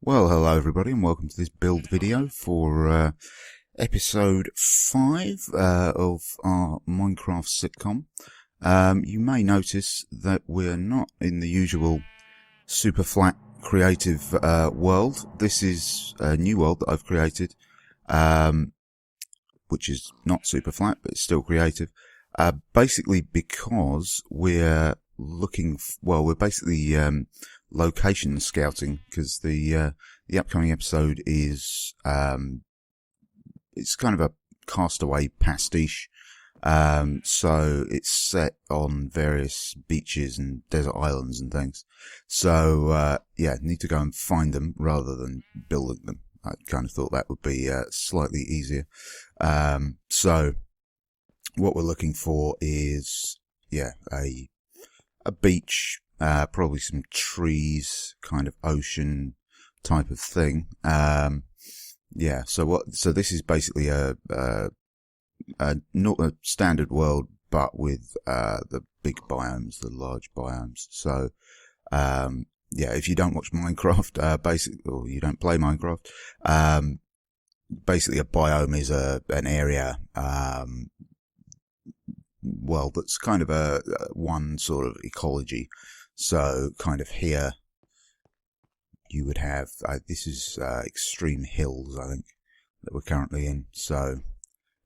Well, hello everybody and welcome to this build video for episode 5 of our Minecraft sitcom. You may notice that we're not in the usual super flat creative world. This is a new world that I've created, which is not super flat but it's still creative. Basically because we're looking, we're basically location scouting, because the upcoming episode is it's kind of a Castaway pastiche. So it's set on various beaches and desert islands and things. So yeah, need to go and find them rather than building them. I kind of thought that would be slightly easier. So what we're looking for is a beach. Probably some trees, kind of ocean type of thing. Yeah. So this is basically not a standard world, but with the big biomes, the large biomes. So yeah, if you don't watch Minecraft, or you don't play Minecraft, basically a biome is an area. Well, that's kind of a one sort of ecology. So kind of here you would have, this is extreme hills, I think, that we're currently in. So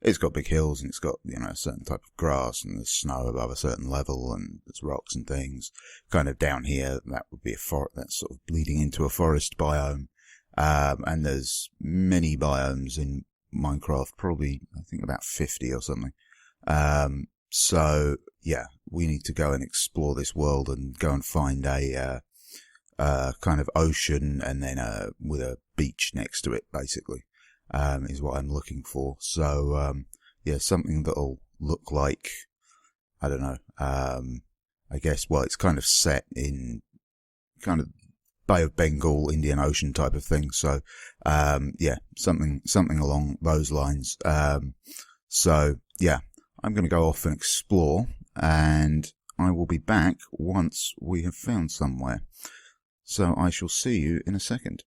it's got big hills and it's got, a certain type of grass, and there's snow above a certain level and there's rocks and things. Kind of down here, that would be a forest, that's sort of bleeding into a forest biome. And there's many biomes in Minecraft, probably, I think about 50 or something. So yeah, we need to go and explore this world and go and find a kind of ocean, and then with a beach next to it, basically, is what I'm looking for. So yeah, something that'll look like, I don't know, I guess, well, it's kind of set in kind of Bay of Bengal, Indian Ocean type of thing. So yeah, something along those lines. So yeah, I'm going to go off and explore, and I will be back once we have found somewhere. So I shall see you in a second.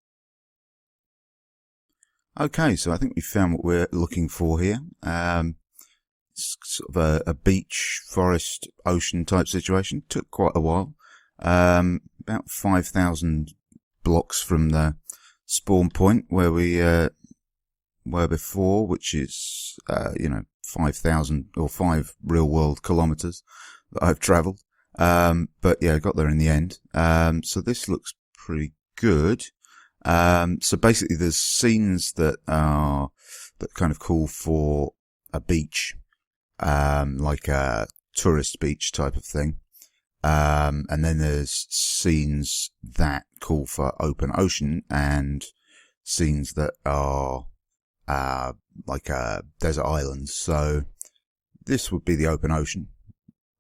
Okay, so I think we found what we're looking for here. It's sort of a beach, forest, ocean type situation. Took quite a while. About 5,000 blocks from the spawn point where we were before, which is 5,000 or 5 real world kilometers that I've traveled. But yeah, I got there in the end. So this looks pretty good. So basically there's scenes that kind of call for a beach, like a tourist beach type of thing. And then there's scenes that call for open ocean, and scenes that are like desert islands. So this would be the open ocean,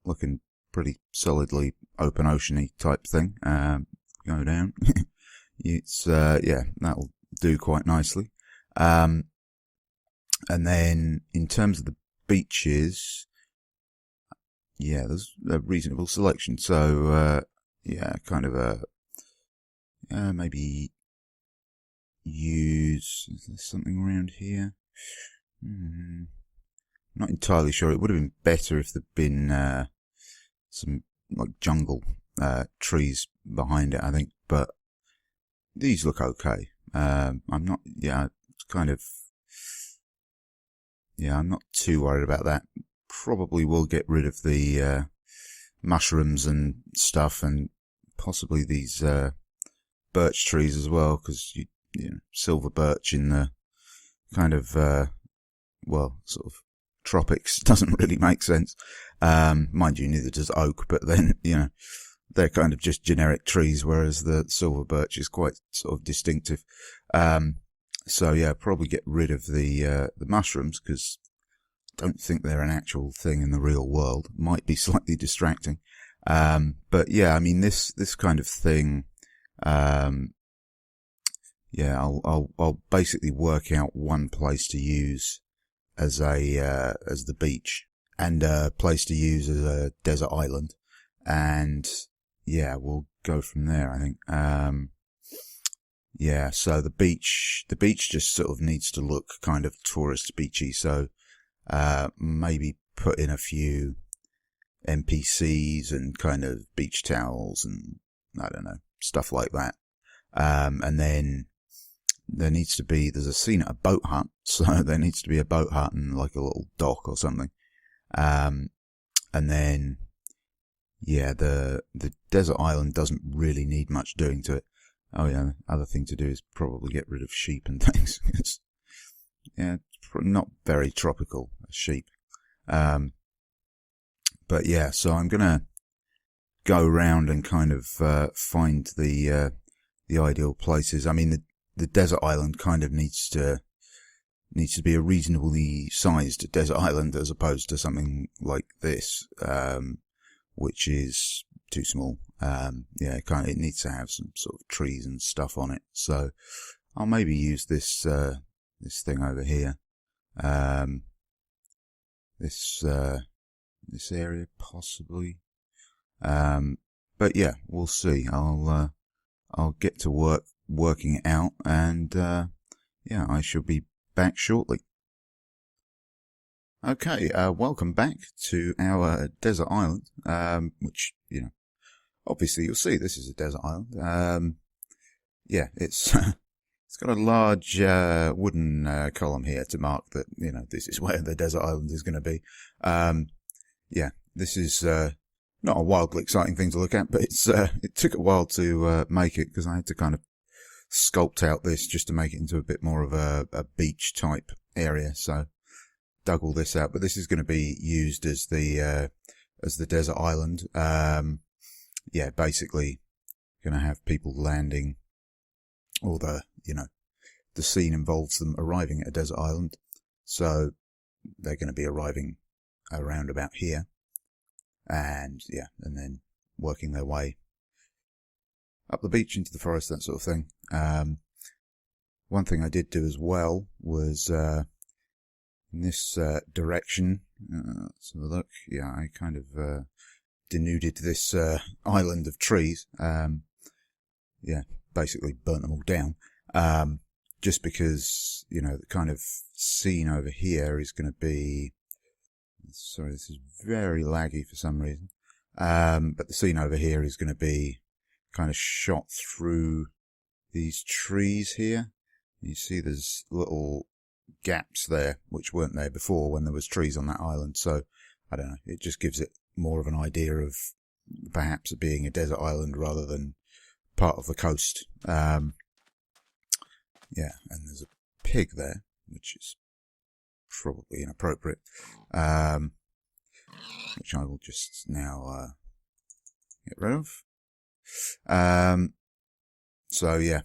looking pretty solidly open oceany type thing. Go down. It's yeah, that'll do quite nicely. And then in terms of the beaches, yeah, there's a reasonable selection. So yeah, kind of maybe use, is there something around here? Not entirely sure. It would have been better if there'd been some like jungle trees behind it, I think, but these look okay. I'm not, it's kind of, I'm not too worried about that. Probably will get rid of the mushrooms and stuff, and possibly these birch trees as well, because silver birch in the kind of sort of tropics doesn't really make sense. Mind you, neither does oak, but then they're kind of just generic trees, whereas the silver birch is quite sort of distinctive. So yeah, probably get rid of the mushrooms, because I don't think they're an actual thing in the real world. Might be slightly distracting. But yeah, I mean, this kind of thing, yeah, I'll basically work out one place to use as the beach, and a place to use as a desert island, and yeah, we'll go from there, I think. yeah, so the beach just sort of needs to look kind of tourist beachy. So, maybe put in a few NPCs and kind of beach towels and I don't know, stuff like that. And then there's a scene at a boat hut, so there needs to be a boat hut and like a little dock or something. And then, yeah, the desert island doesn't really need much doing to it. Oh yeah, other thing to do is probably get rid of sheep and things. Yeah, it's not very tropical, sheep. But yeah, so I'm gonna go around and kind of find the ideal places. I mean, the desert island kind of needs to be a reasonably sized desert island as opposed to something like this, which is too small. Yeah, it needs to have some sort of trees and stuff on it. So I'll maybe use this this thing over here, this area possibly. But yeah, we'll see. I'll get to working it out, and yeah, I shall be back shortly. Okay, welcome back to our desert island, which, you know, obviously you'll see this is a desert island. Yeah, it's it's got a large wooden column here to mark that, you know, this is where the desert island is going to be. Yeah, this is not a wildly exciting thing to look at, but it took a while to make it because I had to kind of sculpt out this just to make it into a bit more of a beach type area. So dug all this out, but this is going to be used as the desert island. Yeah, basically going to have people landing, or the scene involves them arriving at a desert island. So they're going to be arriving around about here, and yeah, and then working their way up the beach into the forest, that sort of thing. One thing I did do as well was in this direction. Let's have a look. Yeah, I kind of denuded this island of trees. Yeah, basically burnt them all down. Just because, you know, the kind of scene over here is going to be... Sorry, this is very laggy for some reason. But the scene over here is going to be kind of shot through these trees here. You see there's little gaps there which weren't there before when there was trees on that island. So I don't know, it just gives it more of an idea of perhaps it being a desert island rather than part of the coast. Yeah, and there's a pig there, which is probably inappropriate, which I will just now get rid of. So yeah,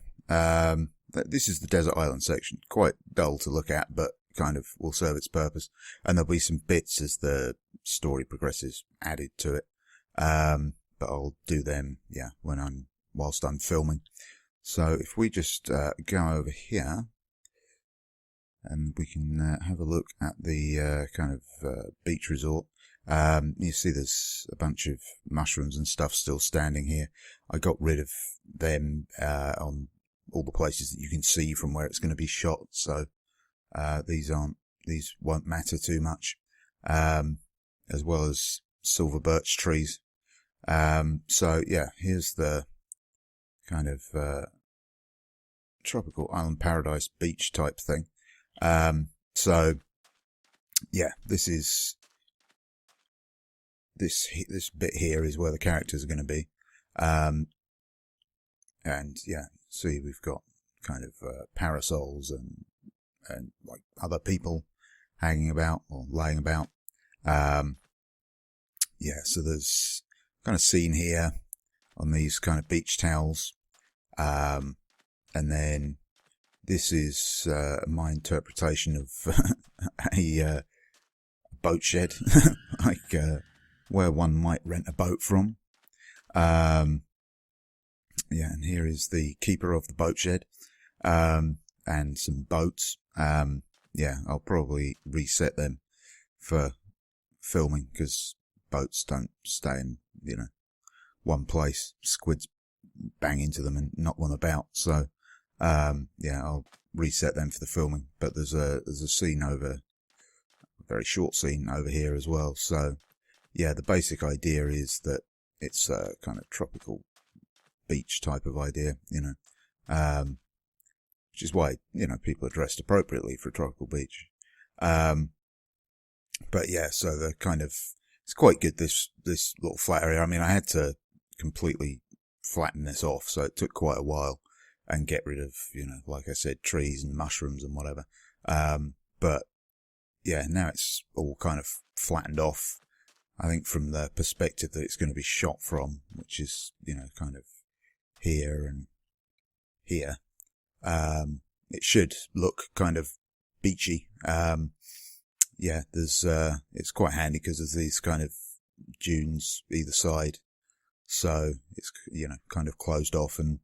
this is the desert island section. Quite dull to look at, but kind of will serve its purpose. And there'll be some bits as the story progresses added to it. But I'll do them, yeah, whilst I'm filming. So if we just go over here, and we can have a look at the kind of beach resort. You see there's a bunch of mushrooms and stuff still standing here. I got rid of them on all the places that you can see from where it's going to be shot, so these won't matter too much, as well as silver birch trees. So yeah, here's the kind of tropical island paradise beach type thing. So yeah, this bit here is where the characters are going to be. And yeah, see, we've got kind of parasols and like other people hanging about or laying about. Yeah, so there's kind of scene here on these kind of beach towels. And then this is my interpretation of a boat shed, like where one might rent a boat from. Yeah, and here is the keeper of the boat shed, and some boats. Yeah, I'll probably reset them for filming because boats don't stay in, one place. Squids bang into them and knock them about. So, Yeah, I'll reset them for the filming. But there's a scene over, a very short scene over here as well. So yeah, the basic idea is that it's a kind of tropical beach type of idea, which is why, people are dressed appropriately for a tropical beach. But yeah, so the kind of, it's quite good, this little flat area. I mean, I had to completely flatten this off, so it took quite a while, and get rid of, like I said, trees and mushrooms and whatever. But yeah, now it's all kind of flattened off. I think from the perspective that it's going to be shot from, which is, kind of here and here, it should look kind of beachy. Yeah, it's quite handy because there's these kind of dunes either side. So it's, kind of closed off, and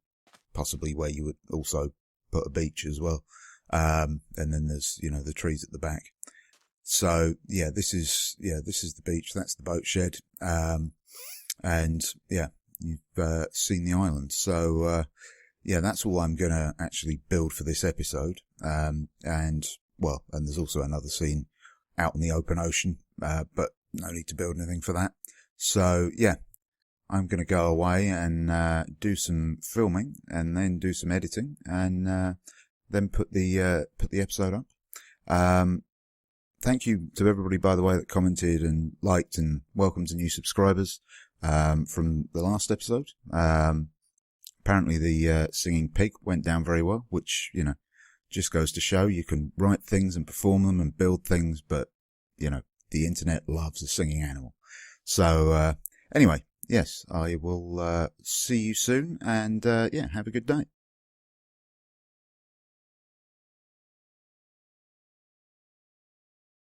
possibly where you would also put a beach as well. And then there's, the trees at the back. So yeah, this is the beach. That's the boat shed. And yeah, you've seen the island. So yeah, that's all I'm going to actually build for this episode. And there's also another scene out in the open ocean, but no need to build anything for that. So yeah, I'm going to go away and do some filming, and then do some editing, and then put the episode up. Thank you to everybody, by the way, that commented and liked, and welcome to new subscribers from the last episode. Apparently the singing pig went down very well, which, just goes to show you can write things and perform them and build things, but, the internet loves a singing animal. So anyway, yes, I will see you soon, and yeah, have a good day.